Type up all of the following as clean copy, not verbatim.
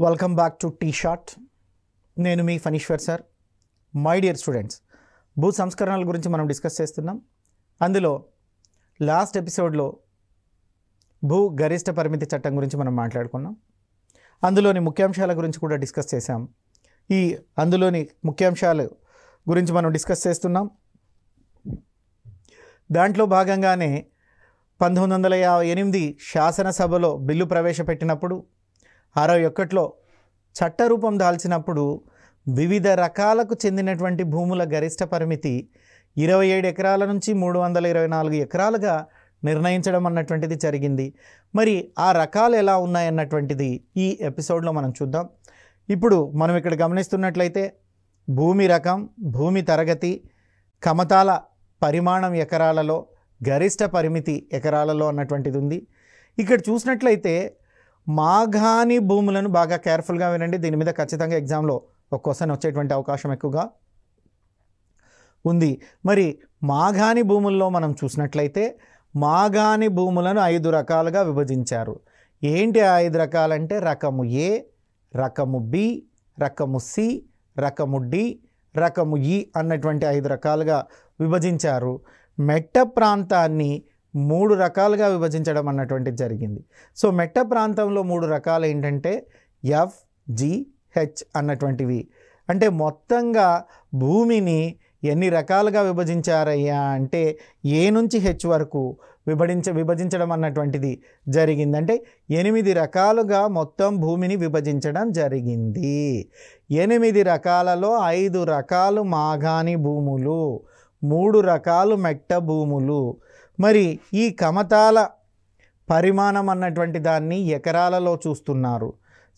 Welcome back to T SAT. నేను మీ Phaneeshwar sir. My dear students, భూ సంస్కరణల గురించి మనం డిస్కస్ చేస్తున్నాం. అందులో లాస్ట్ ఎపిసోడ్లో భూ గరిష్ట పరిమితి చట్టం గురించి మనం మాట్లాడుకున్నాం. అందులోని ముఖ్యాంశాల గురించి కూడా డిస్కస్ చేశాం. అందులోని ముఖ్యాంశాల గురించి మనం డిస్కస్ చేస్తున్నాం. దాంట్లో భాగంగానే 1958 శాసనసభలో బిల్లు ప్రవేశపెట్టినప్పుడు 61లో చట్టరూపం దాల్చినప్పుడు వివిధ రకాలకు చెందినటువంటి భూముల గరిష్ట పరిమితి 27 ఎకరాల నుంచి 324 ఎకరాలుగా నిర్ణయించడం అన్నటువంటిది జరిగింది. మరి ఆ రకాలు ఎలా ఉన్నాయన్నటువంటిది ఈ ఎపిసోడ్లో మనం చూద్దాం. ఇప్పుడు మనం ఇక్కడ గమనిస్తున్నట్లయితే భూమి రకం, భూమి తరగతి, కమతాల పరిమాణం ఎకరాలలో, గరిష్ట పరిమితి ఎకరాలలో అన్నటువంటిది ఉంది. ఇక్కడ చూసినట్లయితే మాగాణి భూములను బాగా కేర్ఫుల్గా వినండి. దీని మీద ఖచ్చితంగా ఎగ్జామ్లో ఒక క్వశ్చన్ వచ్చేటువంటి అవకాశం ఎక్కువగా ఉంది. మరి మాగాణి భూముల్లో మనం చూసినట్లయితే మాగాణి భూములను 5 రకాలుగా విభజించారు. ఏంటి ఆ 5 రకాలంటే రకము ఏ, రకము బి, రకము సి, రకము డి, రకము ఈ అన్నటువంటి 5 రకాలుగా విభజించారు. మెట్ట ప్రాంతాన్ని 3 రకాలుగా విభజించడం అన్నటువంటిది జరిగింది. సో మెట్ట ప్రాంతంలో 3 రకాలు ఏంటంటే ఎఫ్, జి, హెచ్ అన్నటువంటివి. అంటే మొత్తంగా భూమిని ఎన్ని రకాలుగా విభజించారయ్యా అంటే ఏ నుంచి హెచ్ వరకు విభజించడం అన్నటువంటిది జరిగింది. అంటే 8 రకాలుగా మొత్తం భూమిని విభజించడం జరిగింది. 8 రకాలలో 5 రకాలు మాగాణి భూములు, 3 రకాలు మెట్ట భూములు. మరి ఈ కమతాల పరిమాణం అన్నటువంటి దాన్ని ఎకరాలలో చూస్తున్నారు.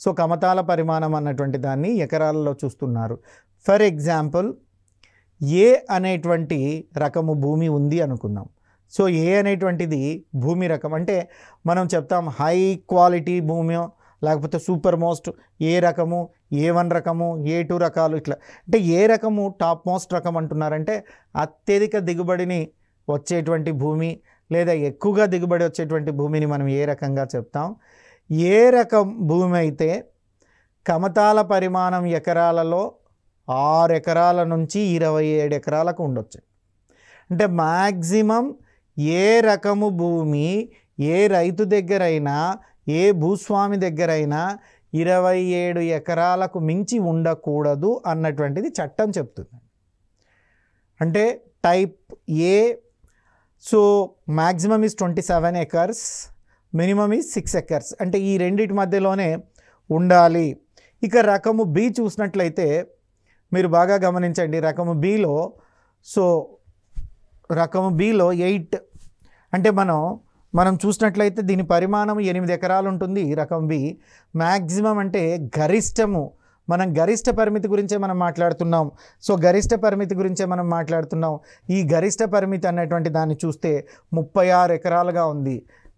సో కమతాల పరిమాణం అన్నటువంటి దాన్ని ఎకరాలలో చూస్తున్నారు. ఫర్ ఎగ్జాంపుల్ ఏ అనేటువంటి రకము భూమి ఉంది అనుకుందాం. సో ఏ అనేటువంటిది భూమి రకం అంటే మనం చెప్తాం హై క్వాలిటీ భూమి, లేకపోతే సూపర్ మోస్ట్ ఏ రకము, A1 రకము, A2 రకాలు, ఇట్లా. అంటే ఏ రకము టాప్ మోస్ట్ రకం అంటున్నారంటే అత్యధిక దిగుబడిని వచ్చేటువంటి భూమి లేదా ఎక్కువగా దిగుబడి వచ్చేటువంటి భూమిని మనం ఏ రకంగా చెప్తాం. ఏ రకం భూమి అయితే కమతాల పరిమాణం ఎకరాలలో 6 ఎకరాల నుంచి 27 ఎకరాలకు ఉండొచ్చు. అంటే మ్యాక్సిమం ఏ రకము భూమి ఏ రైతు దగ్గరైనా, ఏ భూస్వామి దగ్గరైనా 27 ఎకరాలకు మించి ఉండకూడదు అన్నటువంటిది చట్టం చెప్తుంది. అంటే type A, so maximum is 27 acres, minimum is 6 acres. అంటే ఈ రెండింటి మధ్యలోనే ఉండాలి. ఇక రకము బి చూసినట్లయితే మీరు బాగా గమనించండి. రకము బిలో రకము బిలో 8 అంటే మనం చూసినట్లయితే దీని పరిమాణం 8 ఎకరాలు ఉంటుంది. రకం బి మ్యాక్సిమం అంటే గరిష్టము. మనం గరిష్ట పరిమితి గురించే మనం మాట్లాడుతున్నాం. సో గరిష్ట పరిమితి గురించే మనం మాట్లాడుతున్నాం. ఈ గరిష్ట పరిమితి అన్నటువంటి దాన్ని చూస్తే 36 ఎకరాలుగా ఉంది.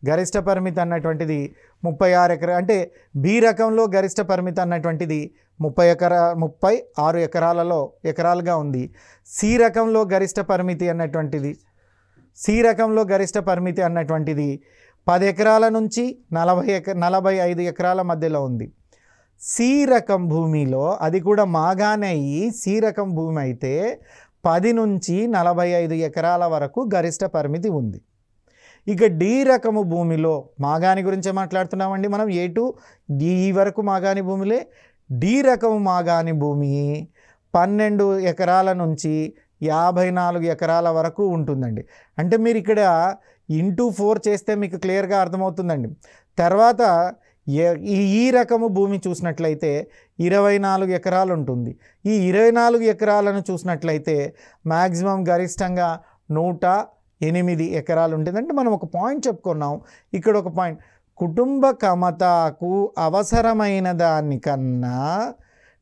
గరిష్ట పరిమితి అన్నటువంటిది 36 ఎకరాలు. అంటే బి రకంలో గరిష్ట పరిమితి అన్నటువంటిది 36 ఎకరాలుగా ఉంది. సి రకంలో గరిష్ట పరిమితి అన్నటువంటిది 10 ఎకరాల నుంచి 45 ఎకరాల మధ్యలో ఉంది. సి రకం భూమిలో, అది కూడా మాగాణి సి రకం భూమి అయితే 10 నుంచి 45 ఎకరాల వరకు గరిష్ట పరిమితి ఉంది. ఇక డి రకము భూమిలో, మాగాణి గురించే మాట్లాడుతున్నామండి మనం, A2 డి వరకు మాగాణి భూమిలే. డి రకము మాగాణి భూమి 12 ఎకరాల నుంచి 54 ఎకరాల వరకు ఉంటుందండి. అంటే మీరు ఇక్కడ ఇంటూ 4 చేస్తే మీకు క్లియర్గా అర్థమవుతుందండి. తర్వాత ఈ రకము భూమి చూసినట్లయితే 24 ఎకరాలు ఉంటుంది. ఈ 24 ఎకరాలను చూసినట్లయితే మ్యాక్సిమం గరిష్టంగా 108 ఎకరాలు ఉంటుంది. అంటే మనం ఒక పాయింట్ చెప్పుకున్నాం. ఇక్కడ ఒక పాయింట్, కుటుంబ కమతాకు అవసరమైన దానికన్నా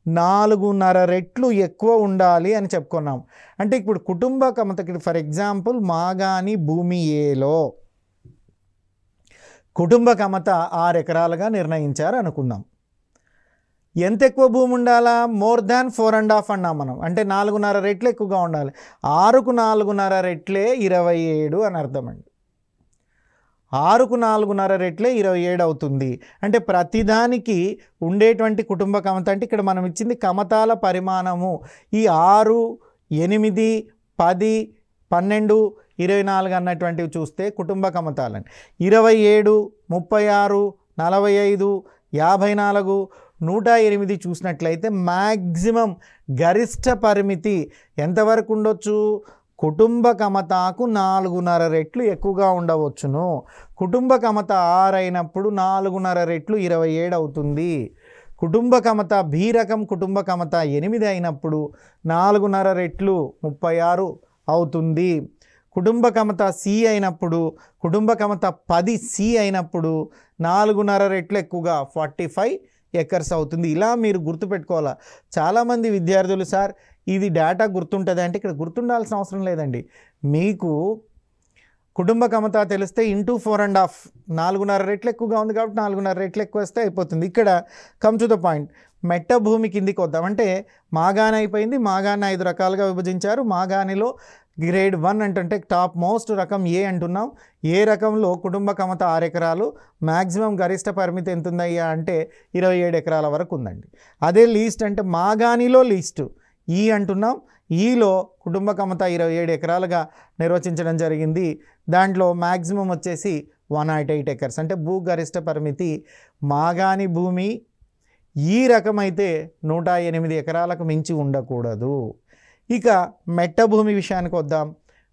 4.5 రెట్లు ఎక్కువ ఉండాలి అని చెప్పుకున్నాం. అంటే ఇప్పుడు కుటుంబ కమతకి ఫర్ ఎగ్జాంపుల్ మాగాణి భూమి ఏలో కుటుంబ కమత 6 ఎకరాలుగా నిర్ణయించారు అనుకుందాం. ఎంత ఎక్కువ భూమి ఉండాలా? మోర్ దాన్ 4.5 అన్నాం మనం. అంటే 4.5 రెట్లు ఎక్కువగా ఉండాలి. 6కు 4.5 రెట్లే 27 అని అర్థం అండి. 6కు 4.5 రెట్లే 27 అవుతుంది. అంటే ప్రతిదానికి ఉండేటువంటి కుటుంబ కమత అంటే ఇక్కడ మనం ఇచ్చింది కమతాల పరిమాణము. ఈ 6, 8, 10, 12, 24 అన్నటువంటివి చూస్తే కుటుంబ కమతాలని 27, 36, 45, 54, 108 చూసినట్లయితే మ్యాక్సిమం గరిష్ట పరిమితి ఎంతవరకు ఉండొచ్చు? కుటుంబ కమతకు 4.5 రెట్లు ఎక్కువగా ఉండవచ్చును. కుటుంబ కమత 6 అయినప్పుడు 4.5 రెట్లు 27 అవుతుంది. కుటుంబ కమత బి రకం కుటుంబ కమత 8 అయినప్పుడు 4.5 రెట్లు 36 అవుతుంది. కుటుంబ కమత సి అయినప్పుడు కుటుంబ కమత 10C అయినప్పుడు 4.5 రెట్లు ఎక్కువగా 45 ఎకర్స్ అవుతుంది. ఇలా మీరు గుర్తుపెట్టుకోవాలా. చాలామంది విద్యార్థులు సార్ ఇది డేటా గుర్తుంటుంది అంటే ఇక్కడ గుర్తుండాల్సిన అవసరం లేదండి. మీకు కుటుంబ కమత తెలిస్తే ఇంటూ 4.5 4.5 రెట్లు ఎక్కువగా ఉంది కాబట్టి 4.5 రెట్లు ఎక్కువ వస్తే అయిపోతుంది. ఇక్కడ కమ్ టు ద పాయింట్. మెట్ట భూమి కిందికి వద్దాం. అంటే మాగాని అయిపోయింది. మాగాని 5 రకాలుగా విభజించారు. మాగానిలో గ్రేడ్ 1 అంటే టాప్ మోస్ట్ రకం ఏ అంటున్నాం. ఏ రకంలో కుటుంబ కమత 6 ఎకరాలు, మ్యాక్సిమం గరిష్ట పరిమితి ఎంత ఉందయ్యా అంటే 27 ఎకరాల వరకు ఉందండి. అదే లీస్ట్ అంటే మాగానిలో లీస్ట్ ఈ అంటున్నాం. ఈలో కుటుంబ కమత 27 ఎకరాలుగా నిర్వచించడం జరిగింది. దాంట్లో మ్యాక్సిమం వచ్చేసి 108 ఎకర్స్ అంటే భూగరిష్ట పరిమితి. మాగాని భూమి ఈ రకమైతే 108 ఎకరాలకు మించి ఉండకూడదు. ఇక మెట్ట భూమి విషయానికి వద్దాం.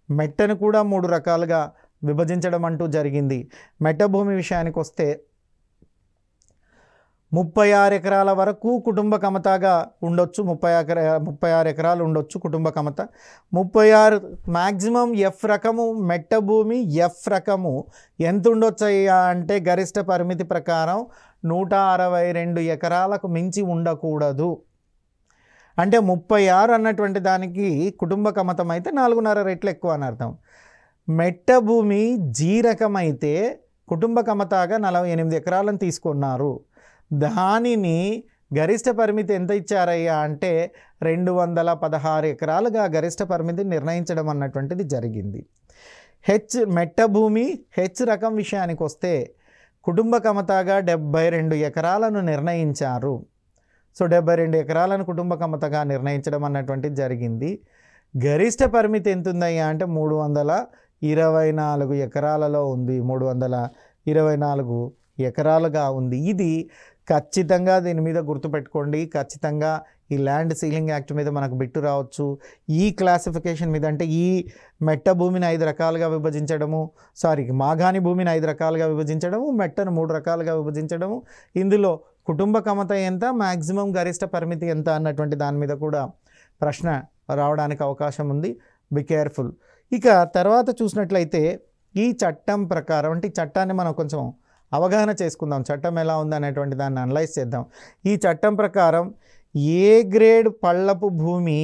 మెట్టను కూడా 3 రకాలుగా విభజించడం అంటూ జరిగింది. మెట్ట భూమి విషయానికి వస్తే 36 ఎకరాల వరకు కుటుంబ కమతగా ఉండొచ్చు. 36 ఎకరాలు ఉండొచ్చు కుటుంబ కమత. 36 మ్యాక్సిమం ఎఫ్ రకము మెట్ట భూమి ఎఫ్ రకము ఎంత ఉండొచ్చయ్యా అంటే గరిష్ట పరిమితి ప్రకారం 162 ఎకరాలకు మించి ఉండకూడదు. అంటే 36 అన్నటువంటి దానికి కుటుంబ కమతం అయితే 4.5 రెట్లు ఎక్కువ అని అర్థం. మెట్ట భూమి జీ రకం అయితే కుటుంబ కమతగా 48 ఎకరాలను తీసుకున్నారు. దానిని గరిష్ట పరిమితి ఎంత ఇచ్చారయ్యా అంటే 216 ఎకరాలుగా గరిష్ట పరిమితి నిర్ణయించడం అన్నటువంటిది జరిగింది. మెట్ట భూమి హెచ్ రకం విషయానికి వస్తే కుటుంబ కమతగా 72 ఎకరాలను నిర్ణయించారు. సో 72 ఎకరాలను కుటుంబ కమతగా నిర్ణయించడం అన్నటువంటిది జరిగింది. గరిష్ట పరిమితి ఎంత ఉందయ్యా అంటే 324 ఎకరాలలో ఉంది. 324 ఎకరాలుగా ఉంది. ఇది ఖచ్చితంగా దీని మీద గుర్తుపెట్టుకోండి. ఖచ్చితంగా ఈ ల్యాండ్ సీలింగ్ యాక్ట్ మీద మనకు బిట్టు రావచ్చు. ఈ క్లాసిఫికేషన్ మీద అంటే ఈ మెట్ట భూమిని 5 రకాలుగా విభజించడము, మాగాని భూమిని 5 రకాలుగా విభజించడము, మెట్టను 3 రకాలుగా విభజించడము, ఇందులో కుటుంబ కమత ఎంత, మ్యాక్సిమం గరిష్ట పరిమితి ఎంత అన్నటువంటి దాని మీద కూడా ప్రశ్న రావడానికి అవకాశం ఉంది. Be careful. ఇక తర్వాత చూసినట్లయితే ఈ చట్టం ప్రకారం అంటే ఈ చట్టాన్ని మనం కొంచెం అవగాహన చేసుకుందాం. చట్టం ఎలా ఉంది అనేటువంటి దాన్ని అనలైజ్ చేద్దాం. ఈ చట్టం ప్రకారం ఏ గ్రేడ్ పళ్ళపు భూమి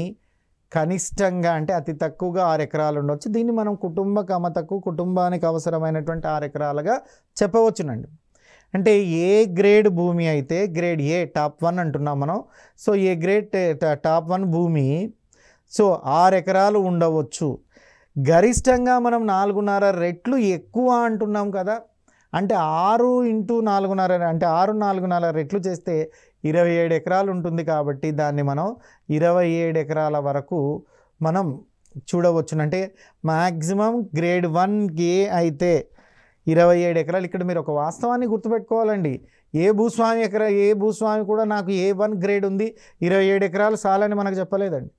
కనిష్టంగా అంటే అతి తక్కువగా 6 ఎకరాలు ఉండవచ్చు. దీన్ని మనం కుటుంబ కమతకు కుటుంబానికి అవసరమైనటువంటి 6 ఎకరాలుగా చెప్పవచ్చునండి. అంటే ఏ గ్రేడ్ భూమి అయితే గ్రేడ్ ఏ టాప్ 1 అంటున్నాం మనం. సో ఏ గ్రేడ్ టాప్ 1 భూమి 6 ఎకరాలు ఉండవచ్చు. గరిష్టంగా మనం 4.5 రెట్లు ఎక్కువ అంటున్నాం కదా. అంటే 6 × 4.5 అంటే 6 4.5 రెట్లు చేస్తే 27 ఎకరాలు ఉంటుంది. కాబట్టి దాన్ని మనం 27 ఎకరాల వరకు మనం చూడవచ్చునంటే మ్యాక్సిమం గ్రేడ్ 1 ఏ అయితే 27 ఎకరాలు. ఇక్కడ మీరు ఒక వాస్తవాన్ని గుర్తుపెట్టుకోవాలండి. ఏ భూస్వామి కూడా నాకు A1 గ్రేడ్ ఉంది 27 ఎకరాలు చాలని మనకు చెప్పలేదండి.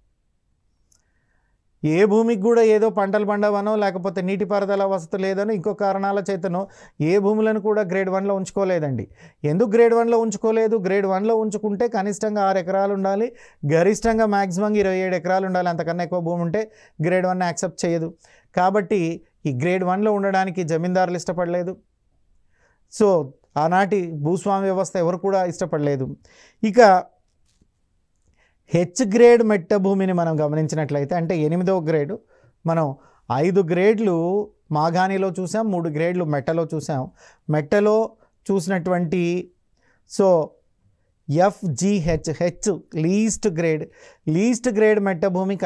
ఏ భూమికి కూడా ఏదో పంటలు పండవనో లేకపోతే నీటిపారుదల వసతి లేదనో ఇంకో కారణాల చేతనో ఏ భూములను కూడా గ్రేడ్ 1లో ఉంచుకోలేదండి. ఎందుకు గ్రేడ్ 1లో ఉంచుకోలేదు? గ్రేడ్ 1లో ఉంచుకుంటే కనిష్టంగా 6 ఎకరాలు ఉండాలి, గరిష్టంగా మ్యాక్సిమంగా 27 ఎకరాలు ఉండాలి. అంతకన్నా ఎక్కువ భూమి ఉంటే గ్రేడ్ 1 యాక్సెప్ట్ చేయదు. కాబట్టి ఈ గ్రేడ్ 1లో ఉండడానికి జమీందారులు ఇష్టపడలేదు. సో ఆనాటి భూస్వామ్య వ్యవస్థ ఎవరు కూడా ఇష్టపడలేదు. ఇక హెచ్ గ్రేడ్ మెట్ట భూమిని మనం గమనించినట్లయితే అంటే 8వ గ్రేడు, మనం 5 గ్రేడ్లు మాగానిలో చూసాం, 3 గ్రేడ్లు మెట్టలో చూసాం. మెట్టలో చూసినటువంటి FGH లీస్ట్ గ్రేడ్ మెట్ట భూమి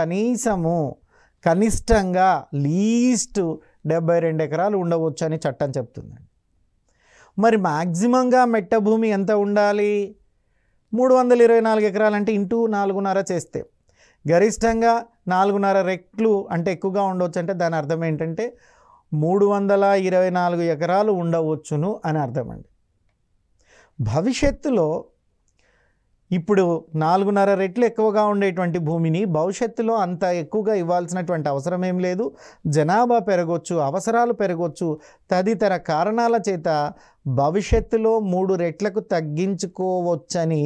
కనిష్టంగా లీస్ట్ 72 ఎకరాలు ఉండవచ్చు అని చట్టం చెప్తుందండి. మరి మ్యాక్సిమంగా మెట్ట భూమి ఎంత ఉండాలి? 324 ఎకరాలు అంటే ఇంటూ 4.5 చేస్తే గరిష్టంగా 4.5 రెట్లు అంటే ఎక్కువగా ఉండవచ్చు. అంటే దాని అర్థం ఏంటంటే 324 ఎకరాలు ఉండవచ్చును అని అర్థం అండి. భవిష్యత్తులో ఇప్పుడు 4.5 రెట్లు ఎక్కువగా ఉండేటువంటి భూమిని భవిష్యత్తులో అంత ఎక్కువగా ఇవ్వాల్సినటువంటి అవసరం ఏం లేదు. జనాభా పెరగవచ్చు, అవసరాలు పెరగవచ్చు, తదితర కారణాల చేత భవిష్యత్తులో 3 రెట్లకు తగ్గించుకోవచ్చని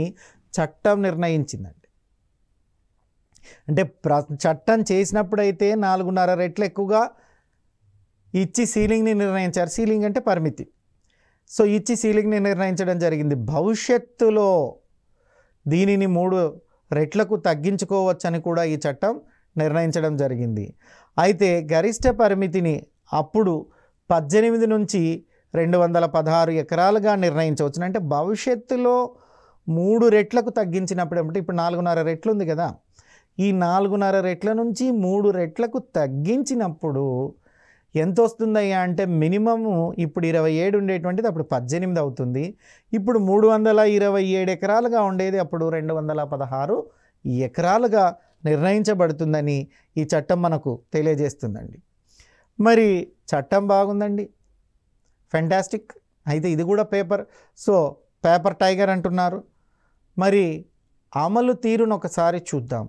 చట్టం నిర్ణయించిందండి. అంటే చట్టం చేసినప్పుడైతే 4.5 రెట్లు ఎక్కువగా ఇచ్చి సీలింగ్ని నిర్ణయించారు. సీలింగ్ అంటే పరిమితి. సో ఇచ్చి సీలింగ్ని నిర్ణయించడం జరిగింది. భవిష్యత్తులో దీనిని 3 రెట్లకు తగ్గించుకోవచ్చని కూడా ఈ చట్టం నిర్ణయించడం జరిగింది. అయితే గరిష్ట పరిమితిని అప్పుడు 18 నుంచి 216 ఎకరాలుగా నిర్ణయించవచ్చు. అంటే భవిష్యత్తులో 3 రెట్లకు తగ్గించినప్పుడు అంటే ఇప్పుడు 4.5 రెట్లు ఉంది కదా, ఈ 4.5 రెట్ల నుంచి 3 రెట్లకు తగ్గించినప్పుడు ఎంత వస్తుందయ్యా అంటే మినిమము ఇప్పుడు 27 ఉండేటువంటిది అప్పుడు 18 అవుతుంది. ఇప్పుడు 327 ఎకరాలుగా ఉండేది అప్పుడు 216 ఎకరాలుగా నిర్ణయించబడుతుందని ఈ చట్టం మనకు తెలియజేస్తుందండి. మరి చట్టం బాగుందండి, ఫెంటాస్టిక్. అయితే ఇది కూడా పేపర్ టైగర్ అంటున్నారు. మరి అమలు తీరును ఒకసారి చూద్దాం.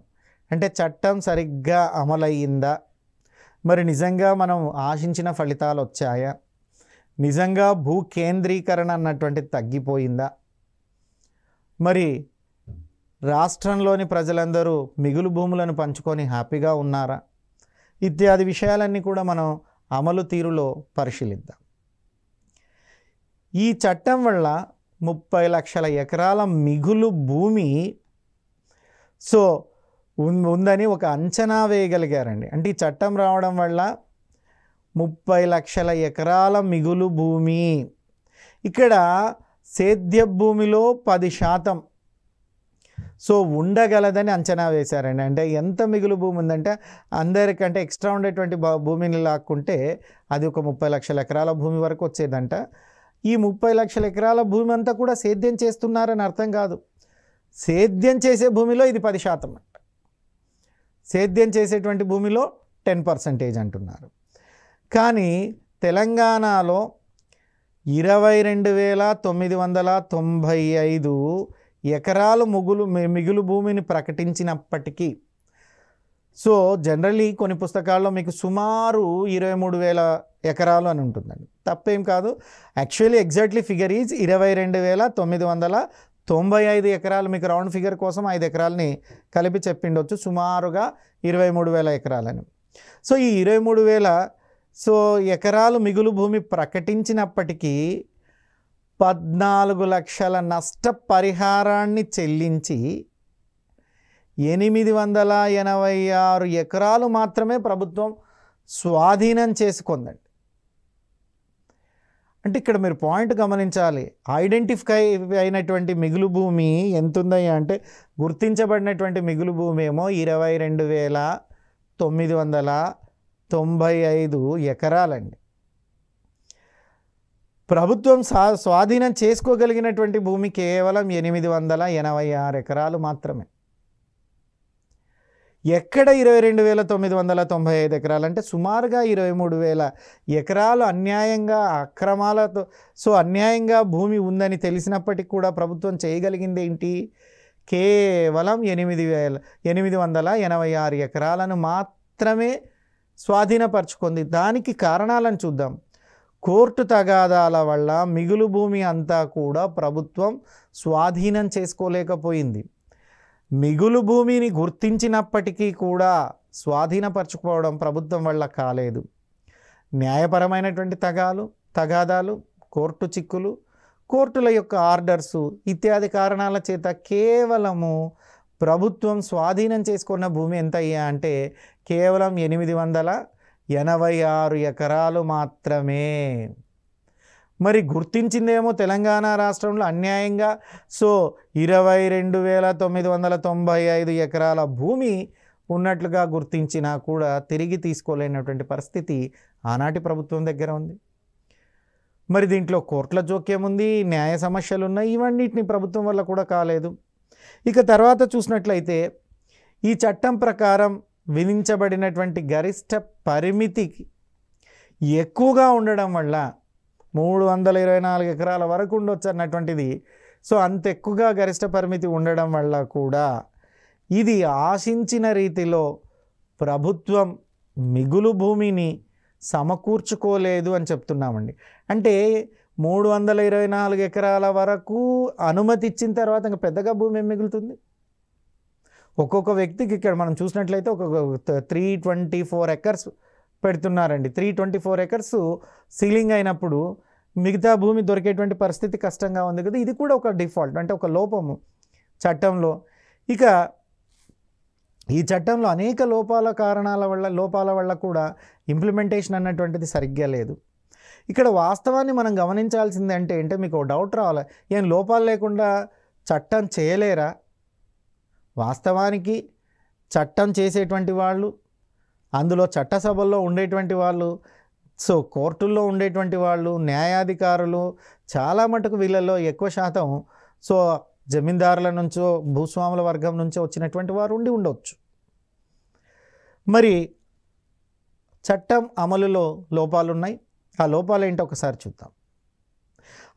అంటే చట్టం సరిగ్గా అమలయ్యిందా? మరి నిజంగా మనం ఆశించిన ఫలితాలు వచ్చాయా? నిజంగా భూ కేంద్రీకరణ అన్నటువంటిది తగ్గిపోయిందా? మరి రాష్ట్రంలోని ప్రజలందరూ మిగులు భూములను పంచుకొని హ్యాపీగా ఉన్నారా? ఇత్యాది విషయాలన్నీ కూడా మనం అమలు తీరులో పరిశీలిద్దాం. ఈ చట్టం వల్ల 30 లక్షల ఎకరాల మిగులు భూమి ఉందని ఒక అంచనా వేయగలిగారండి. అంటే ఈ చట్టం రావడం వల్ల 30 లక్షల ఎకరాల మిగులు భూమి, ఇక్కడ సేద్య భూమిలో 10% ఉండగలదని అంచనా వేశారండి. అంటే ఎంత మిగులు భూమి ఉందంటే అందరికంటే ఎక్స్ట్రా ఉండేటువంటి భూమిని లాక్కుంటే అది ఒక 30 లక్షల ఎకరాల భూమి వరకు వచ్చేదంట. ఈ 30 లక్షల ఎకరాల భూమి అంతా కూడా సేద్యం చేస్తున్నారని అర్థం కాదు. సేద్యం చేసే భూమిలో ఇది 10%. సేద్యం చేసేటువంటి భూమిలో 10% అంటున్నారు. కానీ తెలంగాణలో 22,995 ఎకరాలు మిగులు భూమిని ప్రకటించినప్పటికీ జనరల్లీ కొన్ని పుస్తకాల్లో మీకు సుమారు 23,000 ఎకరాలు అని ఉంటుందండి. తప్పేం కాదు. యాక్చువల్లీ ఎగ్జాక్ట్లీ ఫిగర్ ఈజ్ 22,995 ఎకరాలు. మీకు రౌండ్ ఫిగర్ కోసం 5 ఎకరాలని కలిపి చెప్పిండొచ్చు, సుమారుగా 23,000 ఎకరాలని. ఈ 23,000 ఎకరాలు మిగులు భూమి ప్రకటించినప్పటికీ 14 లక్షల నష్ట పరిహారాన్ని చెల్లించి 886 ఎకరాలు మాత్రమే ప్రభుత్వం స్వాధీనం చేసుకుందండి. అంటే ఇక్కడ మీరు పాయింట్ గమనించాలి. ఐడెంటిఫై అయినటువంటి మిగులు భూమి ఎంత ఉందయ్యా అంటే గుర్తించబడినటువంటి మిగులు భూమి ఏమో 22,995 ఎకరాలండి. ప్రభుత్వం స్వాధీనం చేసుకోగలిగినటువంటి భూమి కేవలం 886 ఎకరాలు మాత్రమే. ఎక్కడ 22,995 ఎకరాలు అంటే సుమారుగా 23,000 ఎకరాలు అన్యాయంగా అక్రమాలతో అన్యాయంగా భూమి ఉందని తెలిసినప్పటికీ కూడా ప్రభుత్వం చేయగలిగింది ఏంటి? కేవలం 886 ఎకరాలను మాత్రమే స్వాధీనపరచుకుంది. దానికి కారణాలను చూద్దాం. కోర్టు తగాదాల వల్ల మిగులు భూమి అంతా కూడా ప్రభుత్వం స్వాధీనం చేసుకోలేకపోయింది. మిగులు భూమిని గుర్తించినప్పటికీ కూడా స్వాధీనపరచుకోవడం ప్రభుత్వం వల్ల కాలేదు. న్యాయపరమైనటువంటి తగాదాలు, కోర్టు చిక్కులు, కోర్టుల యొక్క ఆర్డర్సు ఇత్యాది కారణాల చేత కేవలము ప్రభుత్వం స్వాధీనం చేసుకున్న భూమి ఎంత అయ్యా అంటే కేవలం 886 ఎకరాలు మాత్రమే. మరి గుర్తించిందేమో తెలంగాణ రాష్ట్రంలో అన్యాయంగా 22,995 ఎకరాల భూమి ఉన్నట్లుగా గుర్తించినా కూడా తిరిగి తీసుకోలేనటువంటి పరిస్థితి ఆనాటి ప్రభుత్వం దగ్గర ఉంది. మరి దీంట్లో కోర్టుల జోక్యం ఉంది, న్యాయ సమస్యలు ఉన్నాయి. ఇవన్నిటిని ప్రభుత్వం వల్ల కూడా కాలేదు. ఇక తర్వాత చూసినట్లయితే ఈ చట్టం ప్రకారం విధించబడినటువంటి గరిష్ట పరిమితికి ఎక్కువగా ఉండడం వల్ల 324 ఎకరాల వరకు ఉండొచ్చు అన్నటువంటిది. సో అంత ఎక్కువగా గరిష్ట పరిమితి ఉండడం వల్ల కూడా ఇది ఆశించిన రీతిలో ప్రభుత్వం మిగులు భూమిని సమకూర్చుకోలేదు అని చెప్తున్నామండి. అంటే 324 ఎకరాల వరకు అనుమతి ఇచ్చిన తర్వాత ఇంకా పెద్దగా భూమి ఏం మిగులుతుంది? ఒక్కొక్క వ్యక్తికి ఇక్కడ మనం చూసినట్లయితే ఒక్కొక్క 324 ఎకర్స్ పెడుతున్నారండి. 324 ఎకర్స్ సీలింగ్ అయినప్పుడు మిగతా భూమి దొరికేటువంటి పరిస్థితి కష్టంగా ఉంది కదా. ఇది కూడా ఒక డిఫాల్ట్, అంటే ఒక లోపము చట్టంలో. ఇక ఈ చట్టంలో అనేక లోపాల వల్ల కూడా ఇంప్లిమెంటేషన్ అన్నటువంటిది సరిగ్గా లేదు. ఇక్కడ వాస్తవాన్ని మనం గమనించాల్సింది అంటే మీకు డౌట్ రావాలి, ఏం లోపాలు లేకుండా చట్టం చేయలేరా? వాస్తవానికి చట్టం చేసేటువంటి వాళ్ళు, అందులో చట్టసభల్లో ఉండేటువంటి వాళ్ళు, సో కోర్టుల్లో ఉండేటువంటి వాళ్ళు, న్యాయాధికారులు చాలా మటుకు వీళ్ళల్లో ఎక్కువ శాతం సో జమీందారుల నుంచో భూస్వాముల వర్గం నుంచో వచ్చినటువంటి వారు ఉండవచ్చు. మరి చట్టం అమలులో లోపాలున్నాయి. ఆ లోపాలు ఏంటో ఒకసారి చూద్దాం.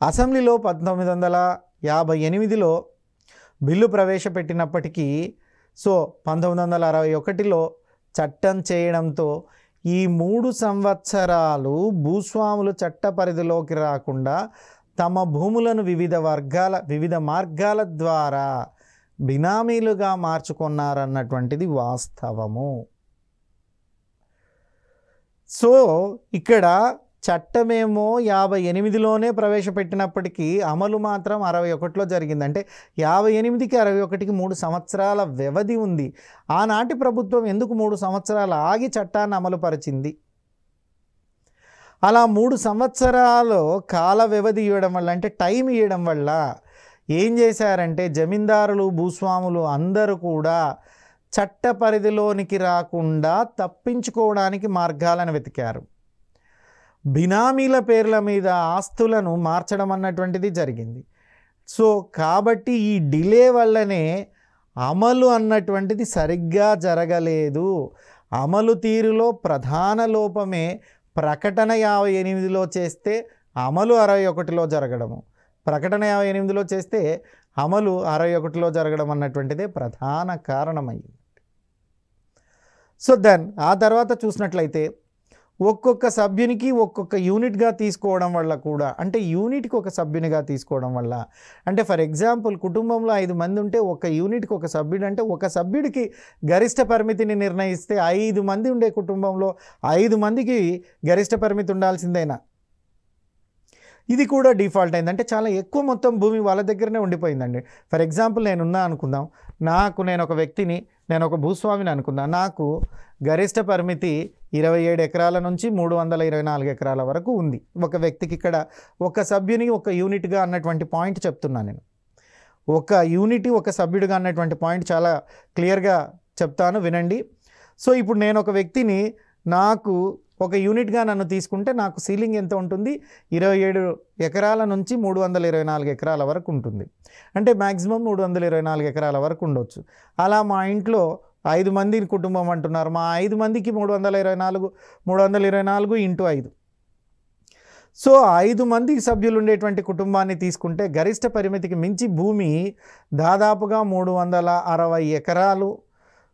అసెంబ్లీలో 1958లో బిల్లు ప్రవేశపెట్టినప్పటికీ సో 1961లో చట్టం చేయడంతో ఈ 3 సంవత్సరాలు భూస్వాములు చట్ట పరిధిలోకి రాకుండా తమ భూములను వివిధ మార్గాల ద్వారా బినామీలుగా మార్చుకున్నారన్నటువంటిది వాస్తవము. సో ఇక్కడ చట్టమేమో 58లోనే ప్రవేశపెట్టినప్పటికీ అమలు మాత్రం 61లో జరిగింది. అంటే 58కి 61కి 3 సంవత్సరాల వ్యవధి ఉంది. ఆనాటి ప్రభుత్వం ఎందుకు 3 సంవత్సరాలు ఆగి చట్టాన్ని అమలుపరిచింది? అలా 3 సంవత్సరాలు కాల వ్యవధి ఇవ్వడం వల్ల, అంటే టైం ఇవ్వడం వల్ల ఏం చేశారంటే జమీందారులు భూస్వాములు అందరూ కూడా చట్ట పరిధిలోనికి రాకుండా తప్పించుకోవడానికి మార్గాలను వెతికారు. బినామీల పేర్ల మీద ఆస్తులను మార్చడం అన్నటువంటిది జరిగింది. సో కాబట్టి ఈ డిలే వల్లనే అమలు అన్నటువంటిది సరిగ్గా జరగలేదు. అమలు తీరులో ప్రధాన లోపమే ప్రకటన 58లో చేస్తే అమలు 61లో జరగడము, ప్రకటన 58లో చేస్తే అమలు 61లో జరగడం అన్నటువంటిదే ప్రధాన కారణమైంది. సో ఆ తర్వాత చూసినట్లయితే ఒక్కొక్క సభ్యునికి ఒక్కొక్క యూనిట్గా తీసుకోవడం వల్ల కూడా, అంటే యూనిట్కి ఒక సభ్యునిగా తీసుకోవడం వల్ల, అంటే ఫర్ ఎగ్జాంపుల్ కుటుంబంలో 5 మంది ఉంటే ఒక యూనిట్కి ఒక సభ్యుడు, అంటే ఒక సభ్యుడికి గరిష్ట పరిమితిని నిర్ణయిస్తే 5 మంది ఉండే కుటుంబంలో 5 మందికి గరిష్ట పరిమితి ఉండాల్సిందేనా? ఇది కూడా డిఫాల్ట్ అయింది. అంటే చాలా ఎక్కువ మొత్తం భూమి వాళ్ళ దగ్గరనే ఉండిపోయిందండి. ఫర్ ఎగ్జాంపుల్ నేనున్నా అనుకుందాం, నేను ఒక వ్యక్తిని, నేను ఒక భూస్వామిని అనుకుందాం, నాకు గరిష్ట పరిమితి 27 ఎకరాల నుంచి 324 ఎకరాల వరకు ఉంది. ఒక వ్యక్తికి ఇక్కడ ఒక సభ్యుని ఒక యూనిట్గా అన్నటువంటి పాయింట్ చెప్తున్నాను నేను. ఒక యూనిట్ ఒక సభ్యుడిగా అన్నటువంటి పాయింట్ చాలా క్లియర్గా చెప్తాను, వినండి. సో ఇప్పుడు నేను ఒక వ్యక్తిని, నాకు ఒక యూనిట్గా నన్ను తీసుకుంటే నాకు సీలింగ్ ఎంత ఉంటుంది? 27 ఎకరాల నుంచి 324 ఎకరాల వరకు ఉంటుంది. అంటే మ్యాక్సిమం 324 ఎకరాల వరకు ఉండొచ్చు. అలా మా ఇంట్లో 5 మంది కుటుంబం అంటున్నారు. మా 5 మందికి 324 ఇంటూ 5. సో 5 మంది సభ్యులు ఉండేటువంటి కుటుంబాన్ని తీసుకుంటే గరిష్ట పరిమితికి మించి భూమి దాదాపుగా 360 ఎకరాలు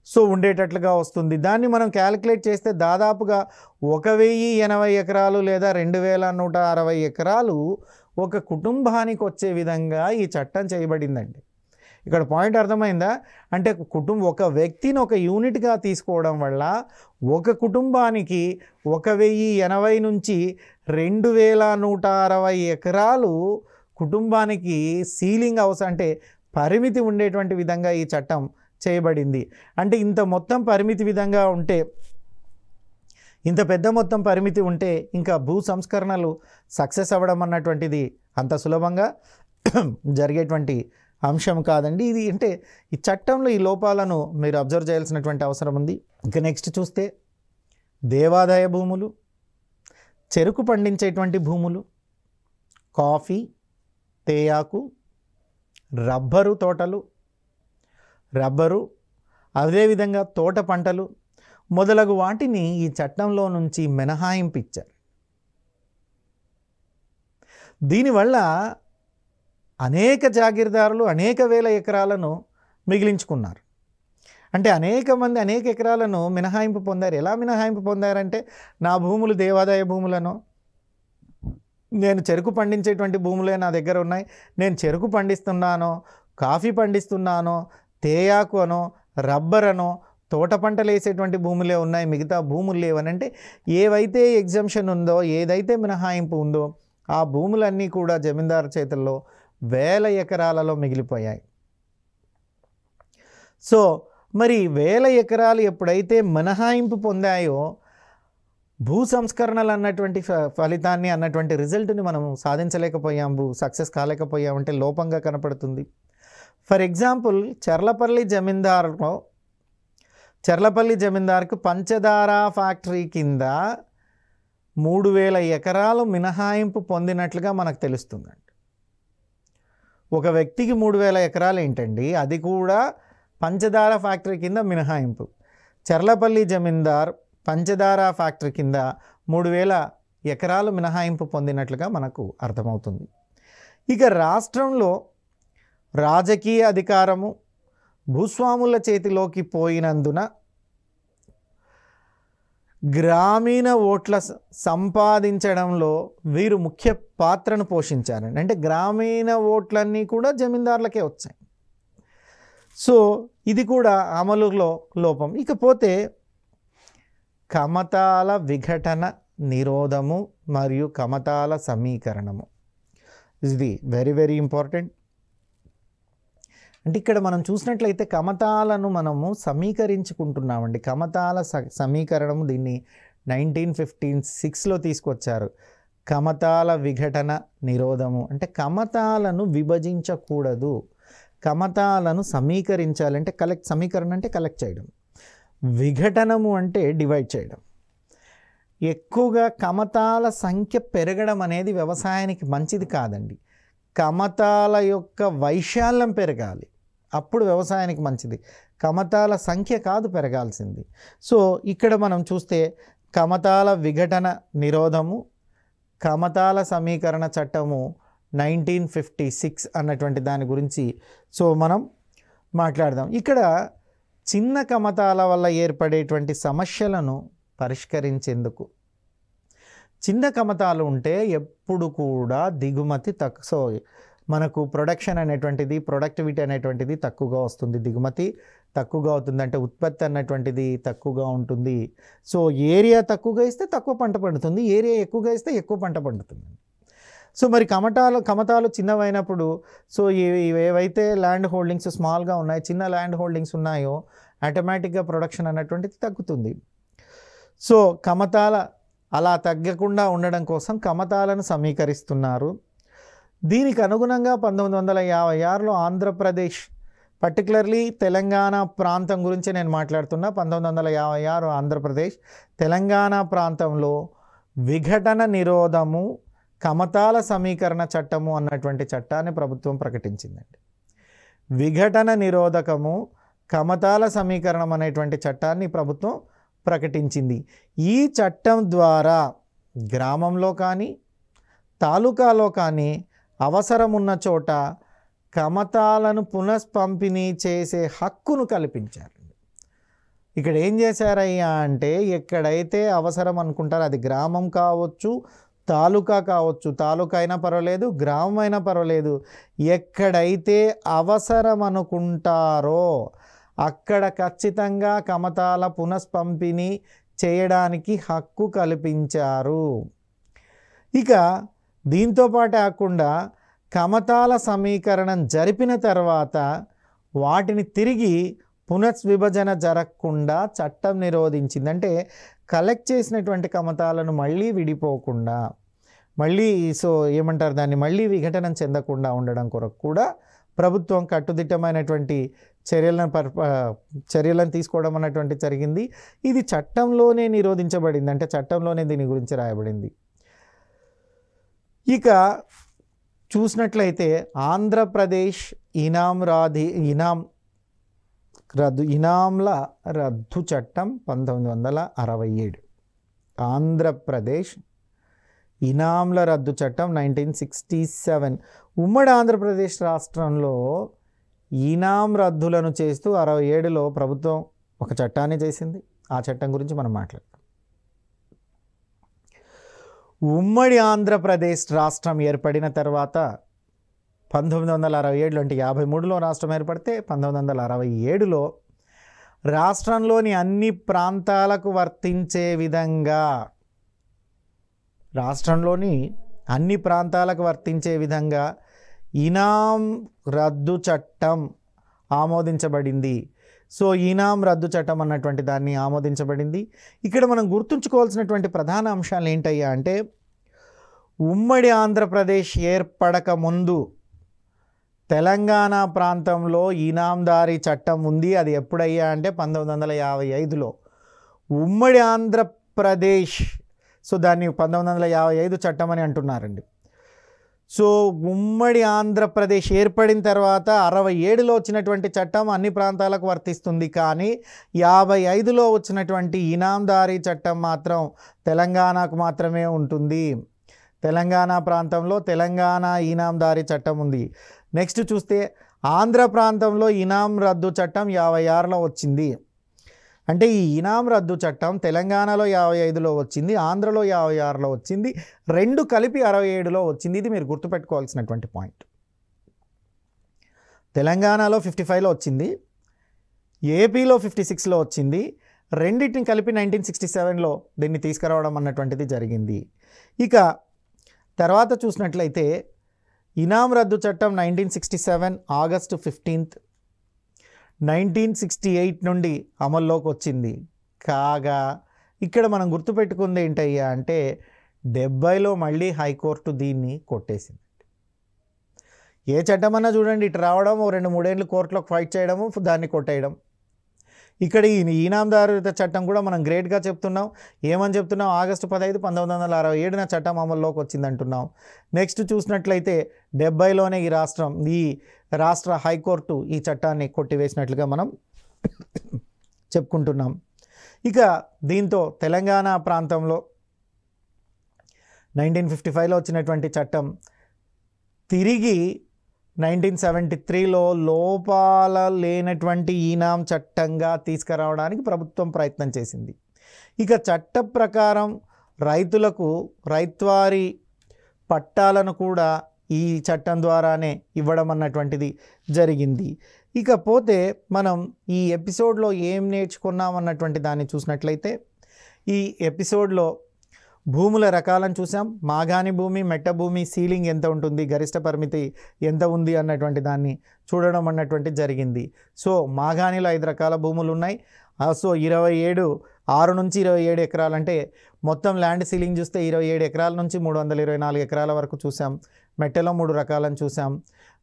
సో ఉండేటట్లుగా వస్తుంది. దాన్ని మనం క్యాలిక్యులేట్ చేస్తే దాదాపుగా 1080 ఎకరాలు లేదా 2160 ఎకరాలు ఒక కుటుంబానికి వచ్చే విధంగా ఈ చట్టం చేయబడిందండి. ఇక్కడ పాయింట్ అర్థమైందా? అంటే ఒక వ్యక్తిని ఒక యూనిట్గా తీసుకోవడం వల్ల ఒక కుటుంబానికి 1080 నుంచి 2160 ఎకరాలు కుటుంబానికి సీలింగ్ హౌస్, అంటే పరిమితి ఉండేటువంటి విధంగా ఈ చట్టం చేయబడింది. అంటే ఇంత మొత్తం పరిమితి విధంగా ఉంటే, ఇంత పెద్ద మొత్తం పరిమితి ఉంటే ఇంకా భూ సంస్కరణలు సక్సెస్ అవ్వడం అన్నటువంటిది అంత సులభంగా జరిగేటువంటి అంశం కాదండి. ఇది అంటే ఈ చట్టంలో ఈ లోపాలను మీరు అబ్జర్వ్ చేయాల్సినటువంటి అవసరం ఉంది. ఇక నెక్స్ట్ చూస్తే దేవాదాయ భూములు, చెరుకు పండించేటువంటి భూములు, కాఫీ, తేయాకు, రబ్బరు తోటలు, అదేవిధంగా తోట పంటలు మొదలగు వాటిని ఈ చట్టంలో నుంచి మినహాయింపు ఇచ్చారు. దీనివల్ల అనేక జాగీర్దారులు అనేక వేల ఎకరాలను మిగిలించుకున్నారు. అంటే అనేక మంది అనేక ఎకరాలను మినహాయింపు పొందారు. ఎలా మినహాయింపు పొందారంటే, నా భూములు దేవాదాయ భూములను, నేను చెరుకు పండించేటువంటి భూములే నా దగ్గర ఉన్నాయి, నేను చెరుకు పండిస్తున్నానో, కాఫీ పండిస్తున్నానో, తేయాకు అనో, రబ్బర్ అనో, తోట పంటలు వేసేటువంటి భూములే ఉన్నాయి, మిగతా భూములు లేవనంటే ఏవైతే ఎగ్జంప్షన్ ఉందో, ఏదైతే మినహాయింపు ఉందో ఆ భూములన్నీ కూడా జమీందారు చేతుల్లో వేల ఎకరాలలో మిగిలిపోయాయి. సో మరి వేల ఎకరాలు ఎప్పుడైతే మినహాయింపు పొందాయో భూ సంస్కరణలు అన్నటువంటి ఫలితాన్ని అన్నటువంటి రిజల్ట్ని మనం సాధించలేకపోయాము, సక్సెస్ కాలేకపోయామంటే లోపంగా కనపడుతుంది. ఫర్ ఎగ్జాంపుల్ చర్లపల్లి జమీందార్కు పంచదార ఫ్యాక్టరీ కింద 3000 ఎకరాలు మినహాయింపు పొందినట్లుగా మనకు తెలుస్తుందండి. ఒక వ్యక్తికి 3000 ఎకరాలు ఏంటండి, అది కూడా పంచదార ఫ్యాక్టరీ కింద మినహాయింపు. చర్లపల్లి జమీందార్ పంచదార ఫ్యాక్టరీ కింద 3000 ఎకరాలు మినహాయింపు పొందినట్లుగా మనకు అర్థమవుతుంది. ఇక రాష్ట్రంలో రాజకీయ అధికారము భూస్వాముల చేతిలోకి పోయినందున గ్రామీణ ఓట్ల సంపాదించడంలో వీరు ముఖ్య పాత్రను పోషించారండి. అంటే గ్రామీణ ఓట్లన్నీ కూడా జమీందారులకే వచ్చాయి. సో ఇది కూడా అమలులో లోపం. ఇకపోతే కమతాల విఘటన నిరోధము మరియు కమతాల సమీకరణము, ఇది వెరీ వెరీ ఇంపార్టెంట్. అంటే ఇక్కడ మనం చూసినట్లయితే కమతాలను మనము సమీకరించుకుంటున్నామండి. కమతాల సమీకరణము దీన్ని 1956లో తీసుకొచ్చారు. కమతాల విఘటన నిరోధము అంటే కమతాలను విభజించకూడదు, కమతాలను సమీకరించాలంటే సమీకరణ అంటే కలెక్ట్ చేయడం, విఘటనము అంటే డివైడ్ చేయడం. ఎక్కువగా కమతాల సంఖ్య పెరగడం అనేది వ్యవసాయానికి మంచిది కాదండి. కమతాల యొక్క వైశాల్యం పెరగాలి, అప్పుడు వ్యవసాయానికి మంచిది. కమతాల సంఖ్య కాదు పెరగాల్సింది. సో ఇక్కడ మనం చూస్తే కమతాల విఘటన నిరోధము, కమతాల సమీకరణ చట్టము 1956 అన్నటువంటి దాని గురించి సో మనం మాట్లాడదాం. ఇక్కడ చిన్న కమతాల వల్ల ఏర్పడేటువంటి సమస్యలను పరిష్కరించేందుకు, చిన్న కమతాలు ఉంటే ఎప్పుడు కూడా దిగుమతి సో మనకు ప్రొడక్షన్ అనేటువంటిది, ప్రొడక్టివిటీ అనేటువంటిది తక్కువగా వస్తుంది. దిగుమతి తక్కువగా అవుతుంది అంటే ఉత్పత్తి అన్నటువంటిది తక్కువగా ఉంటుంది. సో ఏరియా తక్కువగా ఇస్తే తక్కువ పంట పండుతుంది, ఏరియా ఎక్కువగా ఇస్తే ఎక్కువ పంట పండుతుంది. సో మరి కమతాలు చిన్నవైనప్పుడు సో ఏవైతే ల్యాండ్ హోల్డింగ్స్ స్మాల్గా ఉన్నాయి, చిన్న ల్యాండ్ హోల్డింగ్స్ ఉన్నాయో ఆటోమేటిక్గా ప్రొడక్షన్ అన్నటువంటిది తగ్గుతుంది. సో కమతాల అలా తగ్గకుండా ఉండడం కోసం కమతాలను సమీకరిస్తున్నారు. దీనికి అనుగుణంగా 1956లో ఆంధ్రప్రదేశ్, పర్టికులర్లీ తెలంగాణ ప్రాంతం గురించి నేను మాట్లాడుతున్నా. 1956 ఆంధ్రప్రదేశ్ తెలంగాణ ప్రాంతంలో విఘటన నిరోధము కమతాల సమీకరణ చట్టము అన్నటువంటి చట్టాన్ని ప్రభుత్వం ప్రకటించిందండి. విఘటన నిరోధకము కమతాల సమీకరణం అనేటువంటి చట్టాన్ని ప్రభుత్వం ప్రకటించింది. ఈ చట్టం ద్వారా గ్రామంలో కానీ తాలూకాలో కానీ అవసరం ఉన్న చోట కమతాలను పునఃపంపిణీ చేసే హక్కును కల్పించారు. ఇక్కడ ఏం చేశారయ్యా అంటే ఎక్కడైతే అవసరం అనుకుంటారో, అది గ్రామం కావచ్చు, తాలూకా కావచ్చు, తాలూకా అయినా పర్వాలేదు, గ్రామం అయినా పర్వాలేదు, ఎక్కడైతే అవసరం అనుకుంటారో అక్కడ ఖచ్చితంగా కమతాల పునఃపంపిణీ చేయడానికి హక్కు కల్పించారు. ఇక దీంతో పాటు కాకుండా కమతాల సమీకరణం జరిపిన తర్వాత వాటిని తిరిగి పునఃవిభజన జరగకుండా చట్టం నిరోధించింది. అంటే కలెక్ట్ చేసినటువంటి కమతాలను మళ్ళీ విడిపోకుండా, మళ్ళీ సో ఏమంటారు దాన్ని, మళ్ళీ విఘటనం చెందకుండా ఉండడం కొరకు కూడా ప్రభుత్వం కట్టుదిట్టమైనటువంటి చర్యలను తీసుకోవడం అన్నటువంటి జరిగింది. ఇది చట్టంలోనే నిరోధించబడింది, అంటే చట్టంలోనే దీని గురించి రాయబడింది. ఇక చూసినట్లయితే ఆంధ్రప్రదేశ్ ఇనాంల రద్దు చట్టం 1967. ఆంధ్రప్రదేశ్ ఇనాంల రద్దు చట్టం 1967. ఉమ్మడి ఆంధ్రప్రదేశ్ రాష్ట్రంలో ఇనాం రద్దులను చేస్తూ 67లో ప్రభుత్వం ఒక చట్టాన్ని చేసింది. ఆ చట్టం గురించి మనం మాట్లాడతాం. ఉమ్మడి ఆంధ్రప్రదేశ్ రాష్ట్రం ఏర్పడిన తర్వాత 1967 అంటే 53లో రాష్ట్రం ఏర్పడితే 1967లో రాష్ట్రంలోని అన్ని ప్రాంతాలకు వర్తించే విధంగా ఇనాం రద్దు చట్టం ఆమోదించబడింది. సో ఇనాం రద్దు చట్టం అన్నటువంటి దాన్ని ఆమోదించబడింది. ఇక్కడ మనం గుర్తుంచుకోవాల్సినటువంటి ప్రధాన అంశాలు ఏంటయ్యా అంటే, ఉమ్మడి ఆంధ్రప్రదేశ్ ఏర్పడక ముందు తెలంగాణ ప్రాంతంలో ఇనాందారీ చట్టం ఉంది. అది ఎప్పుడయ్యా అంటే 1955లో. ఉమ్మడి ఆంధ్రప్రదేశ్, సో దాన్ని 1955 చట్టం అని అంటున్నారండి. సో ఉమ్మడి ఆంధ్రప్రదేశ్ ఏర్పడిన తర్వాత 67లో వచ్చినటువంటి చట్టం అన్ని ప్రాంతాలకు వర్తిస్తుంది. కానీ 55లో వచ్చినటువంటి ఇనాందారీ చట్టం మాత్రం తెలంగాణకు మాత్రమే ఉంటుంది. తెలంగాణ ప్రాంతంలో తెలంగాణ ఇనాందారీ చట్టం ఉంది. నెక్స్ట్ చూస్తే ఆంధ్ర ప్రాంతంలో ఇనాం రద్దు చట్టం 56లో వచ్చింది. అంటే ఈ ఇనాం రద్దు చట్టం తెలంగాణలో 55లో వచ్చింది, ఆంధ్రలో 56లో వచ్చింది, రెండు కలిపి 67లో వచ్చింది. ఇది మీరు గుర్తుపెట్టుకోవాల్సినటువంటి పాయింట్. తెలంగాణలో 55లో వచ్చింది, ఏపీలో 56లో వచ్చింది, రెండింటిని కలిపి 1967లో దీన్ని తీసుకురావడం అన్నటువంటిది జరిగింది. ఇక తర్వాత చూసినట్లయితే ఇనాం రద్దు చట్టం 1967 ఆగస్టు 15, 1968 నుండి అమల్లోకి వచ్చింది. కాగా ఇక్కడ మనం గుర్తుపెట్టుకుంది ఏంటయ్యా అంటే 70లో మళ్ళీ హైకోర్టు దీన్ని కొట్టేసింది. ఏ చట్టం అన్నా చూడండి, ఇటు రావడం, 2-3 ఏళ్ళు కోర్టులో ఫైట్ చేయడము, దాన్ని కొట్టేయడం. ఇక్కడ ఈ ఇనాందారు చట్టం కూడా మనం గ్రేట్గా చెప్తున్నాం. ఏమని చెప్తున్నాం? ఆగస్టు 15, 1967 చట్టం అమల్లోకి వచ్చింది అంటున్నాం. నెక్స్ట్ చూసినట్లయితే 70లోనే ఈ రాష్ట్ర హైకోర్టు ఈ చట్టాన్ని కొట్టివేసినట్లుగా మనం చెప్పుకుంటున్నాం. ఇక దీంతో తెలంగాణ ప్రాంతంలో 1955లో వచ్చినటువంటి చట్టం తిరిగి 1973లో లోపాల లేనటువంటి ఈనాం చట్టంగా తీసుకురావడానికి ప్రభుత్వం ప్రయత్నం చేసింది. ఇక చట్ట ప్రకారం రైతులకు రైత్వారీ పట్టాలను కూడా ఈ చట్టం ద్వారానే ఇవ్వడం అన్నటువంటిది జరిగింది. ఇకపోతే మనం ఈ ఎపిసోడ్లో ఏం నేర్చుకున్నాం అన్నటువంటి దాన్ని చూసినట్లయితే, ఈ ఎపిసోడ్లో భూముల రకాలను చూసాం. మాగాణి భూమి, మెట్ట భూమి, సీలింగ్ ఎంత ఉంటుంది, గరిష్ట పరిమితి ఎంత ఉంది అన్నటువంటి దాన్ని చూడడం అన్నటువంటి జరిగింది. సో మాగాణిలో 5 రకాల భూములు ఉన్నాయి. సో 6 నుంచి 27 ఎకరాలు అంటే మొత్తం ల్యాండ్ సీలింగ్ చూస్తే 27 ఎకరాల నుంచి 324 ఎకరాల వరకు చూసాం. మెట్టలో 3 రకాలను చూసాం.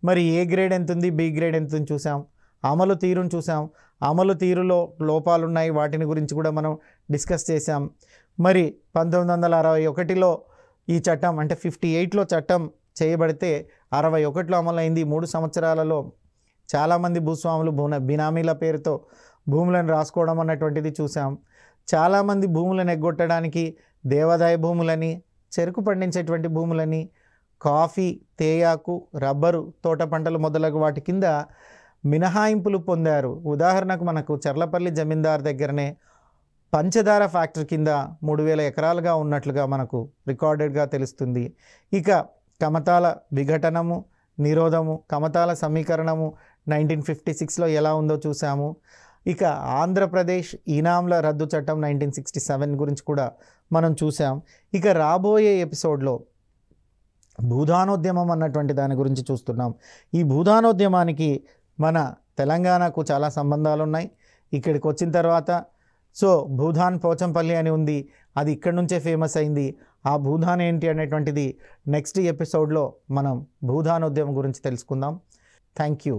మరి ఏ గ్రేడ్ ఎంత ఉంది, బి గ్రేడ్ ఎంత ఉంది చూసాం. అమలు తీరును చూసాం. అమలు తీరులో లోపాలు ఉన్నాయి, వాటిని గురించి కూడా మనం డిస్కస్ చేసాం. మరి 1961లో ఈ చట్టం అంటే 58లో చట్టం చేయబడితే 61లో అమలైంది. 3 సంవత్సరాలలో చాలామంది భూస్వాములు బినామీల పేరుతో భూములను రాసుకోవడం అన్నటువంటిది చూసాం. చాలామంది భూములను ఎగ్గొట్టడానికి దేవాదాయ భూములని, చెరుకు పండించేటువంటి భూములని, కాఫీ, తేయాకు, రబ్బరు తోట పంటలు మొదలగు వాటి కింద మినహాయింపులు పొందారు. ఉదాహరణకు మనకు చర్లపల్లి జమీందార్ దగ్గరనే పంచదార ఫ్యాక్టరీ కింద 3000 ఎకరాలుగా ఉన్నట్లుగా మనకు రికార్డెడ్గా తెలుస్తుంది. ఇక కమతాల విఘటనము, నిరోధము, కమతాల సమీకరణము 1956లో ఎలా ఉందో చూసాము. ఇక ఆంధ్రప్రదేశ్ ఇనాంల రద్దు చట్టం 1967 గురించి కూడా మనం చూసాం. ఇక రాబోయే ఎపిసోడ్లో భూదానోద్యమం అన్నటువంటి దాని గురించి చూస్తున్నాం. ఈ భూదానోద్యమానికి మన తెలంగాణకు చాలా సంబంధాలు ఉన్నాయి. ఇక్కడికి వచ్చిన తర్వాత సో భూదాన్ పోచంపల్లి అని ఉంది, అది ఇక్కడి నుంచే ఫేమస్ అయింది. ఆ భూదాన్ ఏంటి అనేటువంటిది నెక్స్ట్ ఎపిసోడ్లో మనం భూదానోద్యమం గురించి తెలుసుకుందాం. Thank you.